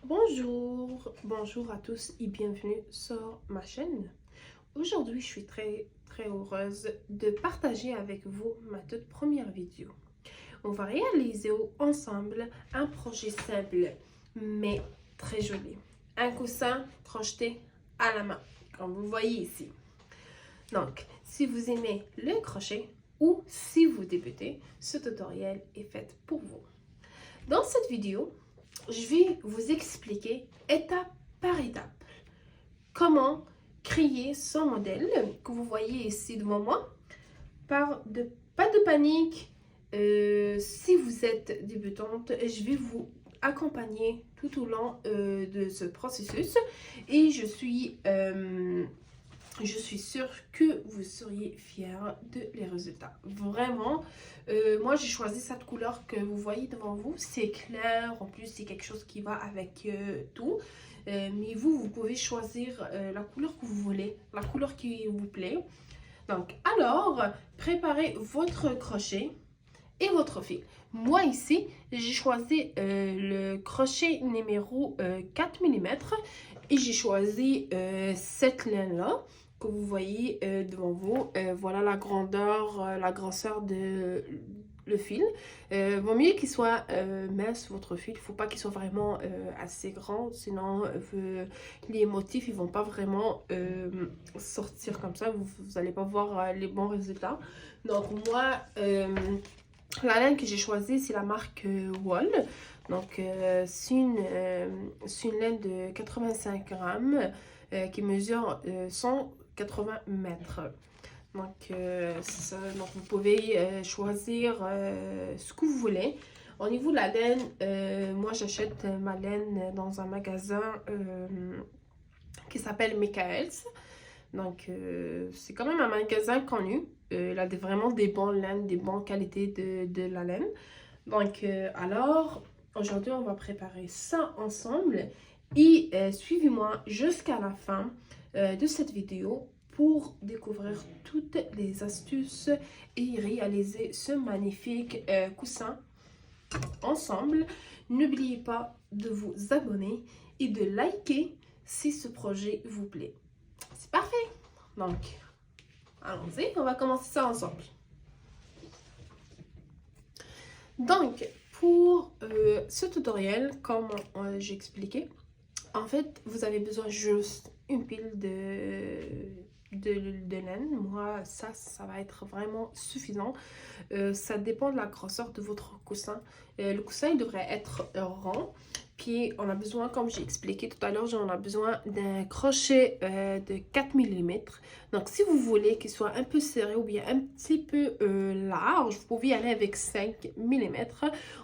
Bonjour à tous et bienvenue sur ma chaîne. Aujourd'hui, je suis très heureuse de partager avec vous ma toute première vidéo. On va réaliser ensemble un projet simple mais très joli. Un coussin crocheté à la main, comme vous voyez ici. Donc, si vous aimez le crochet ou si vous débutez, ce tutoriel est fait pour vous. Dans cette vidéo, je vais vous expliquer étape par étape comment créer son modèle que vous voyez ici devant moi. Pas de panique, si vous êtes débutante, je vais vous accompagner tout au long de ce processus et je suis sûre que vous seriez fiers de les résultats. Vraiment, moi j'ai choisi cette couleur que vous voyez devant vous. C'est clair, en plus c'est quelque chose qui va avec tout. Mais vous pouvez choisir la couleur que vous voulez, la couleur qui vous plaît. Donc, alors, préparez votre crochet et votre fil. Moi ici, j'ai choisi le crochet numéro 4 mm et j'ai choisi cette laine-là que vous voyez devant vous. Voilà la grandeur, la grosseur de le fil. Vaut mieux qu'il soit mince votre fil. Il ne faut pas qu'il soit vraiment assez grand, sinon les motifs ils vont pas vraiment sortir comme ça. Vous n'allez pas voir les bons résultats. Donc moi, la laine que j'ai choisie, c'est la marque Wool. Donc, c'est une laine de 85 grammes qui mesure 180 mètres. Donc, c'est ça. Donc, vous pouvez choisir ce que vous voulez. Au niveau de la laine, moi, j'achète ma laine dans un magasin qui s'appelle Michaels. Donc, c'est quand même un magasin connu. Il a vraiment des bonnes laines, des bonnes qualités de la laine. Donc, alors, aujourd'hui, on va préparer ça ensemble. Et suivez-moi jusqu'à la fin de cette vidéo pour découvrir toutes les astuces et réaliser ce magnifique coussin ensemble. N'oubliez pas de vous abonner et de liker si ce projet vous plaît. C'est parfait! Donc, allons-y, on va commencer ça ensemble. Donc, pour ce tutoriel, comme j'ai expliqué, en fait, vous avez besoin juste une pile de laine. Moi, ça va être vraiment suffisant. Ça dépend de la grosseur de votre coussin. Le coussin, il devrait être rond. Puis, on a besoin, comme j'ai expliqué tout à l'heure, on a besoin d'un crochet de 4 mm. Donc, si vous voulez qu'il soit un peu serré ou bien un petit peu large, vous pouvez y aller avec 5 mm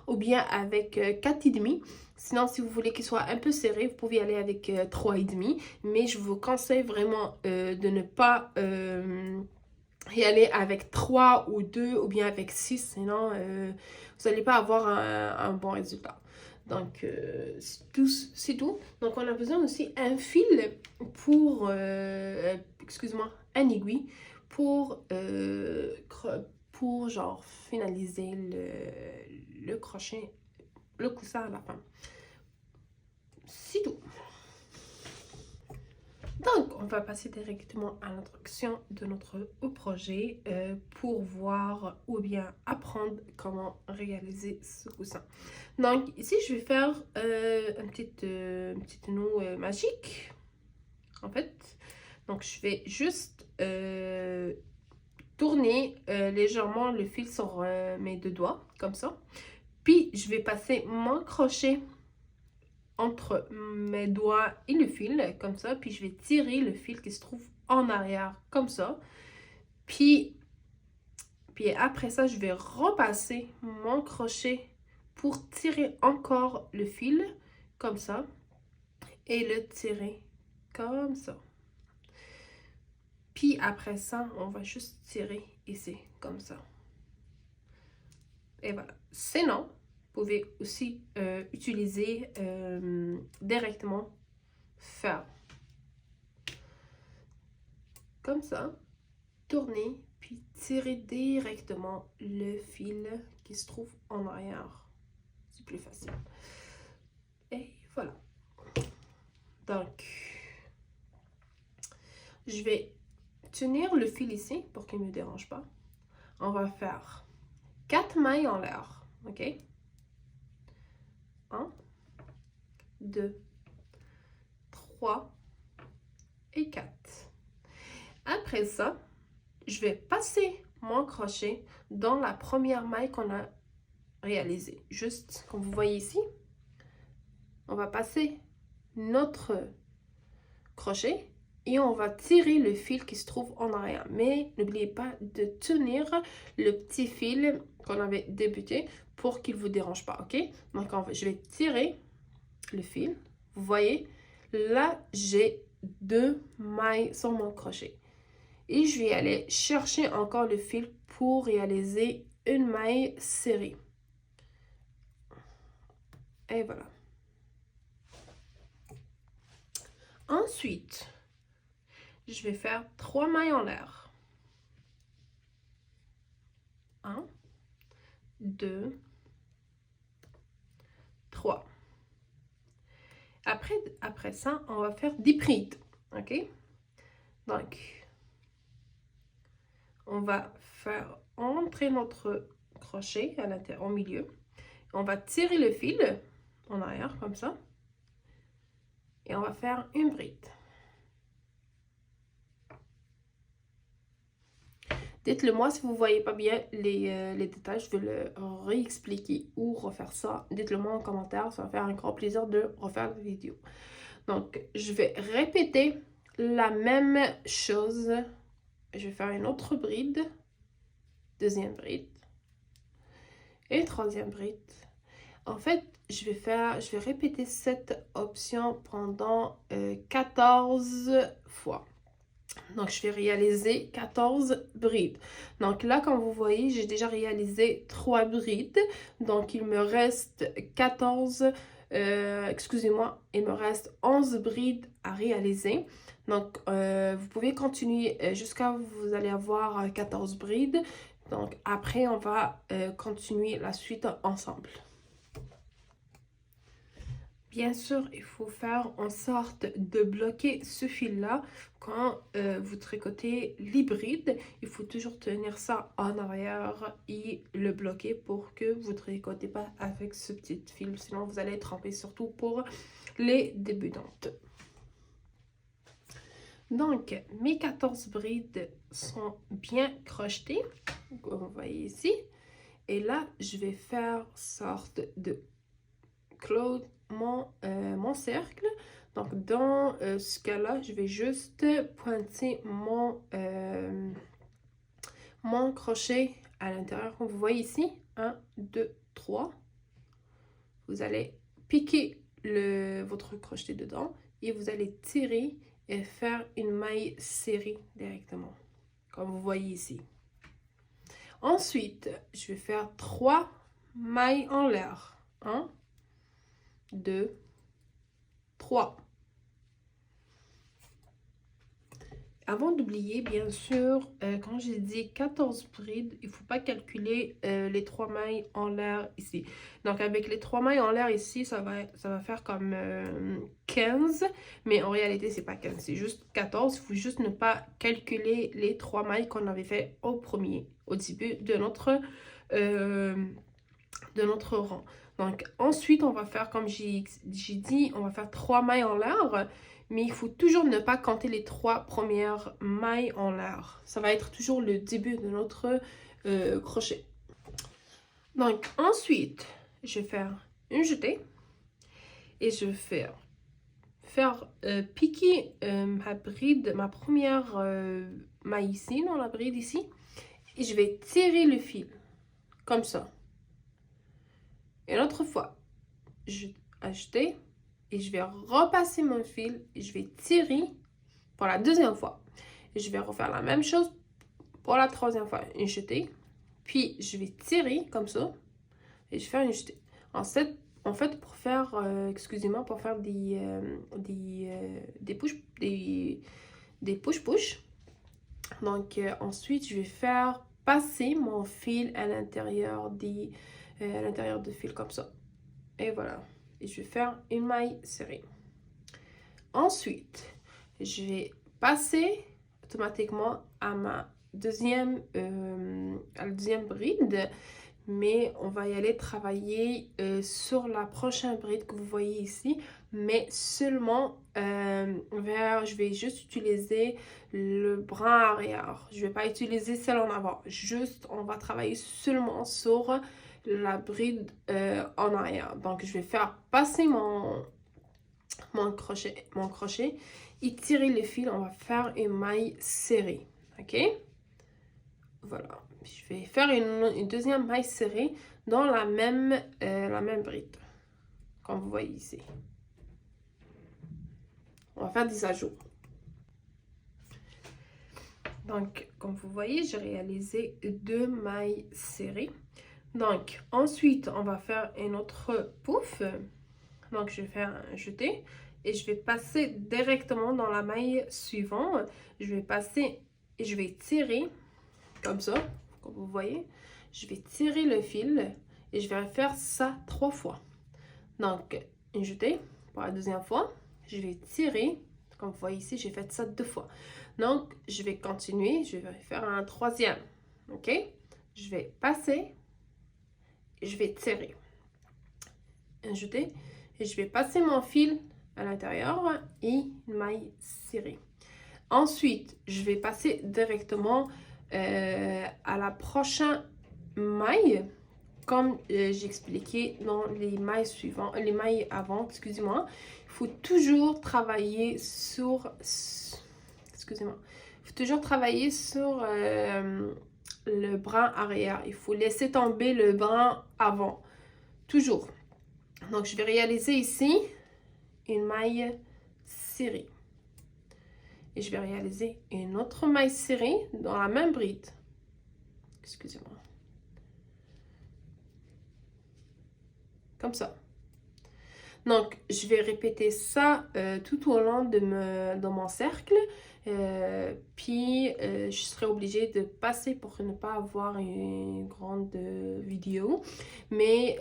ou bien avec 4,5. Sinon, si vous voulez qu'il soit un peu serré, vous pouvez y aller avec 3,5. Mais je vous conseille vraiment de ne pas y aller avec 3 ou 2 ou bien avec 6. Sinon, vous n'allez pas avoir un bon résultat. Donc, c'est tout. Donc, on a besoin aussi un fil pour, excuse-moi, un aiguille pour genre finaliser le crochet, le coussin à la fin. C'est tout. Donc, on va passer directement à l'introduction de notre projet pour voir ou bien apprendre comment réaliser ce coussin. Donc, ici, je vais faire un petit nœud magique, en fait. Donc, je vais juste tourner légèrement le fil sur mes deux doigts, comme ça. Puis, je vais passer mon crochet entre mes doigts et le fil, comme ça. Puis, je vais tirer le fil qui se trouve en arrière, comme ça. Puis après ça, je vais repasser mon crochet pour tirer encore le fil, comme ça. Et le tirer comme ça. Puis après ça, on va juste tirer ici, comme ça. Et voilà. Sinon, vous pouvez aussi utiliser directement faire comme ça, tourner, puis tirer directement le fil qui se trouve en arrière. C'est plus facile. Et voilà. je vais tenir le fil ici pour qu'il ne me dérange pas. On va faire 4 mailles en l'air, ok? 1, 2, 3 et 4. Après ça, je vais passer mon crochet dans la première maille qu'on a réalisée. Juste comme vous voyez ici, on va passer notre crochet et on va tirer le fil qui se trouve en arrière. Mais n'oubliez pas de tenir le petit fil qu'on avait débuté pour qu'il ne vous dérange pas, ok? Donc je vais tirer le fil. Vous voyez, là j'ai 2 mailles sur mon crochet. Et je vais aller chercher encore le fil pour réaliser une maille serrée. Et voilà. Ensuite, je vais faire 3 mailles en l'air. 1, 2, 3. Après ça, on va faire des brides. Ok? Donc, on va faire entrer notre crochet à l'intérieur, au milieu. On va tirer le fil en arrière, comme ça. Et on va faire une bride. Dites-le moi si vous ne voyez pas bien les détails. Je vais le réexpliquer ou refaire ça. Dites-le moi en commentaire. Ça va faire un grand plaisir de refaire la vidéo. Donc, je vais répéter la même chose. Je vais faire une autre bride. Deuxième bride. Et troisième bride. En fait, je vais répéter cette option pendant 14 fois. Donc, je vais réaliser 14 brides. Donc là, comme vous voyez, j'ai déjà réalisé 3 brides. Donc, il me reste 14, excusez-moi, il me reste 11 brides à réaliser. Donc, vous pouvez continuer jusqu'à vous allez avoir 14 brides. Donc, après, on va continuer la suite ensemble. Bien sûr, il faut faire en sorte de bloquer ce fil-là quand vous tricotez l'hybride. Il faut toujours tenir ça en arrière et le bloquer pour que vous ne tricotez pas avec ce petit fil. Sinon, vous allez tremper, surtout pour les débutantes. Donc, mes 14 brides sont bien crochetées, comme vous voyez ici. Et là, je vais faire sorte de close mon cercle. Donc, dans ce cas-là, je vais juste pointer mon crochet à l'intérieur. Comme vous voyez ici, 1, 2, 3. Vous allez piquer votre crochet dedans et vous allez tirer et faire une maille serrée directement, comme vous voyez ici. Ensuite, je vais faire 3 mailles en l'air. 1, 2, 3. Avant d'oublier, bien sûr, quand j'ai dit 14 brides, il ne faut pas calculer les 3 mailles en l'air ici. Donc, avec les 3 mailles en l'air ici, ça va faire comme 15. Mais en réalité, c'est pas 15, c'est juste 14. Il faut juste ne pas calculer les 3 mailles qu'on avait fait au début de notre rang. Donc, ensuite, on va faire, comme j'ai dit, on va faire 3 mailles en l'air. Mais il faut toujours ne pas compter les 3 premières mailles en l'air. Ça va être toujours le début de notre crochet. Donc, ensuite, je vais faire une jetée. Et je vais faire piquer ma première maille ici, dans la bride ici. Et je vais tirer le fil, comme ça. Et l'autre fois, je vais ajouter. Et je vais repasser mon fil et je vais tirer pour la deuxième fois. Et je vais refaire la même chose pour la troisième fois. Une jetée. Puis je vais tirer comme ça. Et je vais faire une jetée. En fait, pour faire, excusez-moi, pour faire des push-push. Donc, ensuite, je vais faire passer mon fil à l'intérieur du fil comme ça. Et voilà. Et je vais faire une maille serrée. Ensuite, je vais passer automatiquement à ma à la deuxième bride. Mais on va y aller travailler sur la prochaine bride que vous voyez ici, mais seulement je vais juste utiliser le brin arrière. Je vais pas utiliser celle en avant, juste on va travailler seulement sur la bride en arrière. Donc je vais faire passer mon crochet, étirer le fil, on va faire une maille serrée, ok? Voilà, je vais faire une deuxième maille serrée dans la même bride, comme vous voyez ici. On va faire des ajouts. Donc, comme vous voyez, j'ai réalisé 2 mailles serrées. Donc, ensuite, on va faire un autre pouf. Donc, je vais faire un jeté et je vais passer directement dans la maille suivante. Je vais passer et je vais tirer comme ça, comme vous voyez. Je vais tirer le fil et je vais faire ça 3 fois. Donc, un jeté pour la deuxième fois. Je vais tirer, comme vous voyez ici, j'ai fait ça 2 fois. Donc, je vais continuer, je vais faire un troisième. Ok? Je vais passer et je vais tirer. Un jeté et je vais passer mon fil à l'intérieur et une maille serrée. Ensuite, je vais passer directement à la prochaine maille, comme j'expliquais dans les mailles suivantes, les mailles avant, excusez-moi. Il faut toujours travailler sur, excusez-moi, il faut toujours travailler sur le brin arrière. Il faut laisser tomber le brin avant, toujours. Donc, je vais réaliser ici une maille serrée. Et je vais réaliser une autre maille serrée dans la même bride. Excusez-moi. Comme ça. Donc, je vais répéter ça tout au long de mon cercle. Puis, je serai obligée de passer pour ne pas avoir une grande vidéo. Mais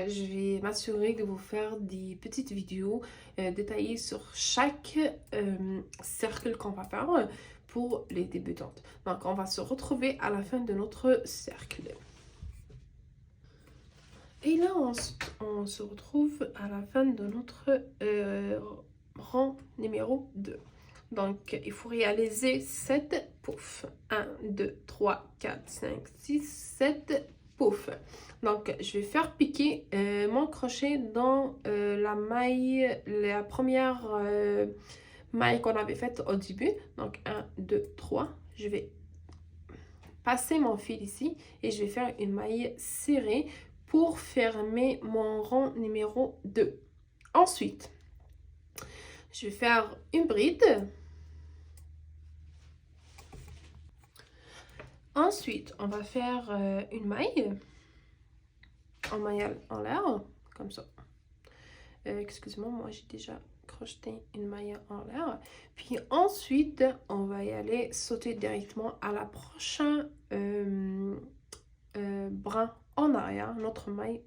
je vais m'assurer de vous faire des petites vidéos détaillées sur chaque cercle qu'on va faire pour les débutantes. Donc, on va se retrouver à la fin de notre cercle. Et là, on se retrouve à la fin de notre rang numéro 2. Donc, il faut réaliser 7 poufs. 1, 2, 3, 4, 5, 6, 7 poufs. Donc, je vais faire piquer mon crochet dans la première maille qu'on avait faite au début. Donc, 1, 2, 3. Je vais passer mon fil ici et je vais faire une maille serrée pour fermer mon rang numéro 2. Ensuite, je vais faire une bride. Ensuite, on va faire une maille en maille en l'air, comme ça. Excusez-moi, moi j'ai déjà crocheté une maille en l'air. Puis ensuite, on va y aller sauter directement à la prochaine brin en arrière, notre maille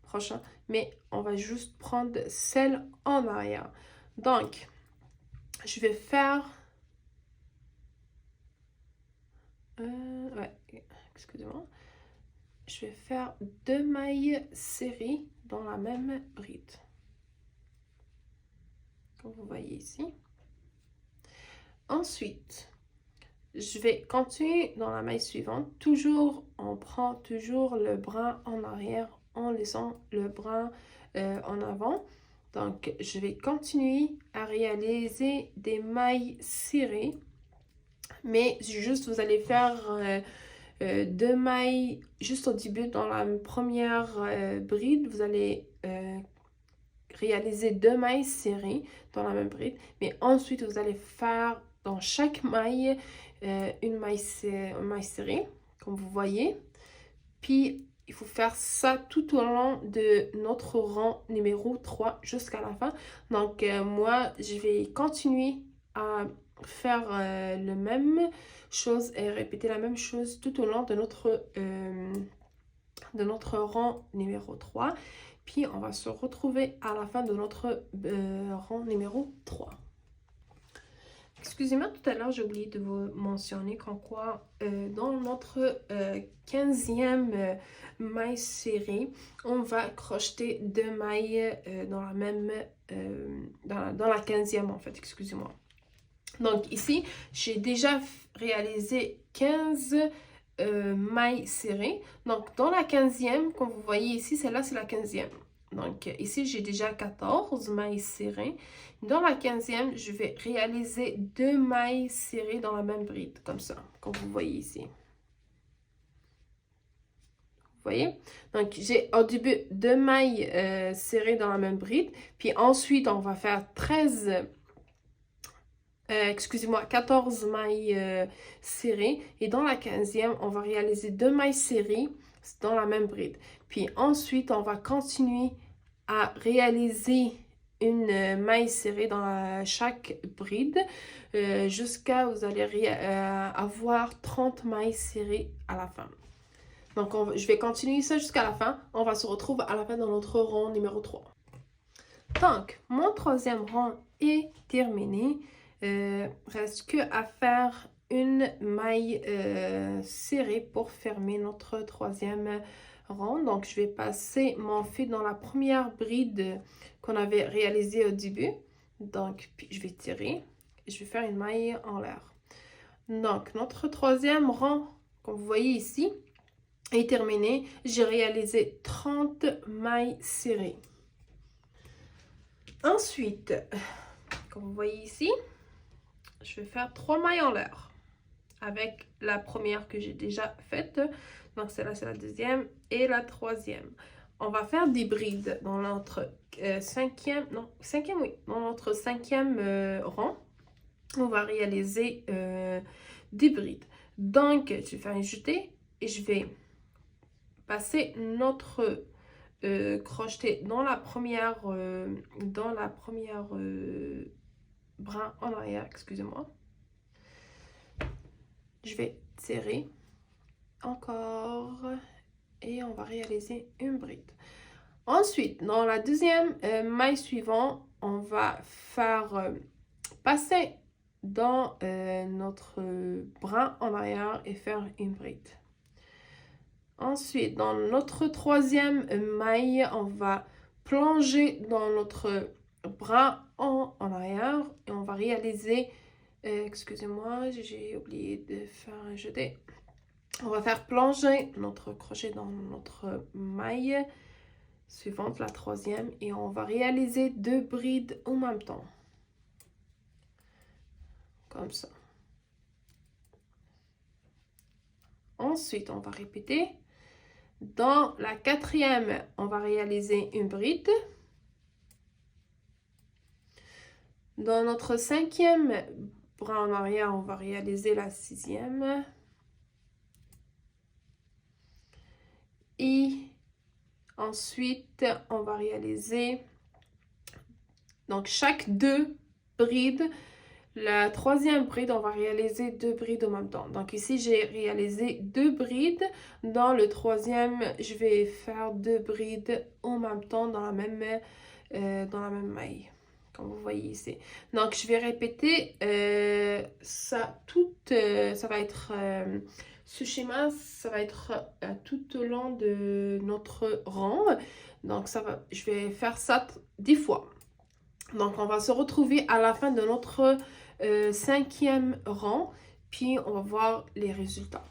prochain, mais on va juste prendre celle en arrière. Donc, je vais faire excusez-moi, je vais faire 2 mailles serrées dans la même bride, comme vous voyez ici. Ensuite, je vais continuer dans la maille suivante. Toujours, on prend toujours le brin en arrière en laissant le brin en avant. Donc, je vais continuer à réaliser des mailles serrées. Mais juste, vous allez faire 2 mailles juste au début dans la première bride. Vous allez réaliser 2 mailles serrées dans la même bride. Mais ensuite, vous allez faire dans chaque maille une maille serrée, comme vous voyez. Puis, il faut faire ça tout au long de notre rang numéro 3 jusqu'à la fin. Donc, moi, je vais continuer à faire le même chose et répéter la même chose tout au long de notre rang numéro 3. Puis, on va se retrouver à la fin de notre rang numéro 3. Excusez-moi, tout à l'heure, j'ai oublié de vous mentionner qu'en quoi, dans notre 15e maille serrée, on va crocheter 2 mailles dans la même, dans la 15e en fait, excusez-moi. Donc ici, j'ai déjà réalisé 15 mailles serrées. Donc dans la 15e, comme vous voyez ici, celle-là c'est la 15e. Donc ici, j'ai déjà 14 mailles serrées. Dans la 15e, je vais réaliser 2 mailles serrées dans la même bride, comme ça, comme vous voyez ici. Vous voyez? Donc, j'ai au début 2 mailles serrées dans la même bride. Puis ensuite, on va faire 14 mailles serrées. Et dans la 15e, on va réaliser 2 mailles serrées dans la même bride. Puis ensuite, on va continuer à réaliser une maille serrée dans chaque bride jusqu'à vous allez avoir 30 mailles serrées à la fin. Donc, je vais continuer ça jusqu'à la fin. On va se retrouver à la fin de notre rond numéro 3. Donc, mon 3e rond est terminé. Reste que à faire une maille serrée pour fermer notre 3e rond. Donc, je vais passer mon fil dans la première bride qu'on avait réalisée au début. Donc, puis je vais tirer et je vais faire une maille en l'air. Donc, notre 3e rond, comme vous voyez ici, est terminé. J'ai réalisé 30 mailles serrées. Ensuite, comme vous voyez ici, je vais faire 3 mailles en l'air avec la première que j'ai déjà faite. Donc celle-là, c'est la 2e et la 3e. On va faire des brides dans notre 5e, non, 5e, oui, dans notre 5e rang. On va réaliser des brides. Donc, je vais faire une jetée et je vais passer notre crochet dans la première brin en arrière, excusez-moi. Je vais tirer encore et on va réaliser une bride. Ensuite, dans la 2e maille suivante, on va faire passer dans notre brin en arrière et faire une bride. Ensuite, dans notre 3e maille, on va plonger dans notre bras en arrière et on va réaliser, excusez-moi, j'ai oublié de faire un jeté. On va faire plonger notre crochet dans notre maille suivante, la 3e, et on va réaliser 2 brides en même temps. Comme ça. Ensuite, on va répéter. Dans la 4e, on va réaliser une bride. Dans notre 5e bras en arrière, on va réaliser la 6e. Et ensuite, on va réaliser donc chaque 2 brides. La 3e bride, on va réaliser 2 brides en même temps. Donc ici, j'ai réalisé 2 brides. Dans le 3e, je vais faire 2 brides en même temps dans la même maille, comme vous voyez ici. Donc je vais répéter ça ça va être ce schéma, ça va être tout au long de notre rang. Donc je vais faire ça 10 fois. Donc on va se retrouver à la fin de notre 5e rang, puis on va voir les résultats.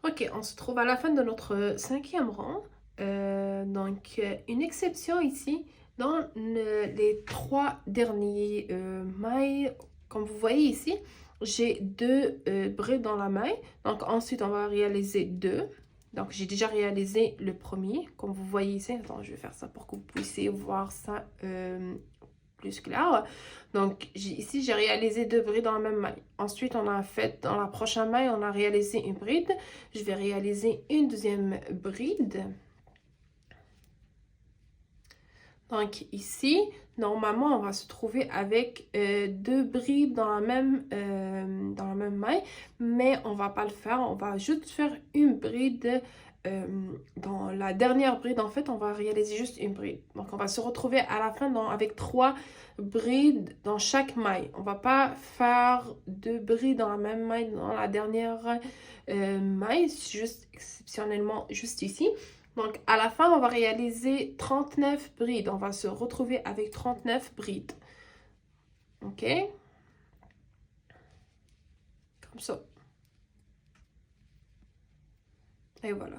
Ok, on se trouve à la fin de notre 5e rang. Donc une exception ici, dans les 3 derniers mailles, comme vous voyez ici, j'ai 2 brides dans la maille. Donc ensuite on va réaliser 2. Donc j'ai déjà réalisé le premier, comme vous voyez ici. Attends, je vais faire ça pour que vous puissiez voir ça plus clair. Donc ici j'ai réalisé 2 brides dans la même maille. Ensuite on a fait dans la prochaine maille, on a réalisé une bride. Je vais réaliser une 2e bride. Donc ici, normalement, on va se trouver avec 2 brides dans la même maille, mais on va pas le faire. On va juste faire une bride dans la dernière bride, en fait, on va réaliser juste une bride. Donc, on va se retrouver à la fin avec 3 brides dans chaque maille. On va pas faire 2 brides dans la même maille dans la dernière maille, juste exceptionnellement juste ici. Donc, à la fin, on va réaliser 39 brides. On va se retrouver avec 39 brides. OK? Comme ça. Et voilà.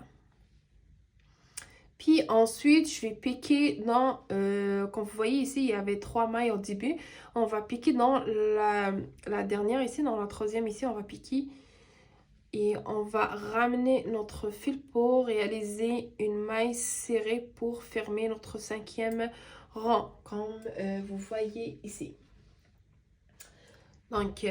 Puis ensuite, je vais piquer dans, comme vous voyez ici, il y avait 3 mailles au début. On va piquer dans la dernière ici, dans la troisième ici, on va piquer. Et on va ramener notre fil pour réaliser une maille serrée pour fermer notre 5e rang, comme vous voyez ici. Donc,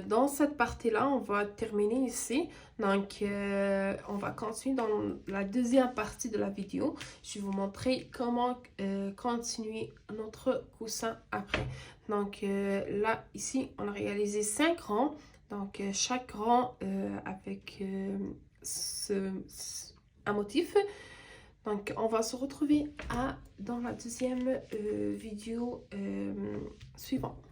dans cette partie-là, on va terminer ici. Donc, on va continuer dans la deuxième partie de la vidéo. Je vais vous montrer comment continuer notre coussin après. Donc, là, ici, on a réalisé 5 rangs. Donc, chaque rang avec un motif. Donc, on va se retrouver dans la deuxième vidéo suivante.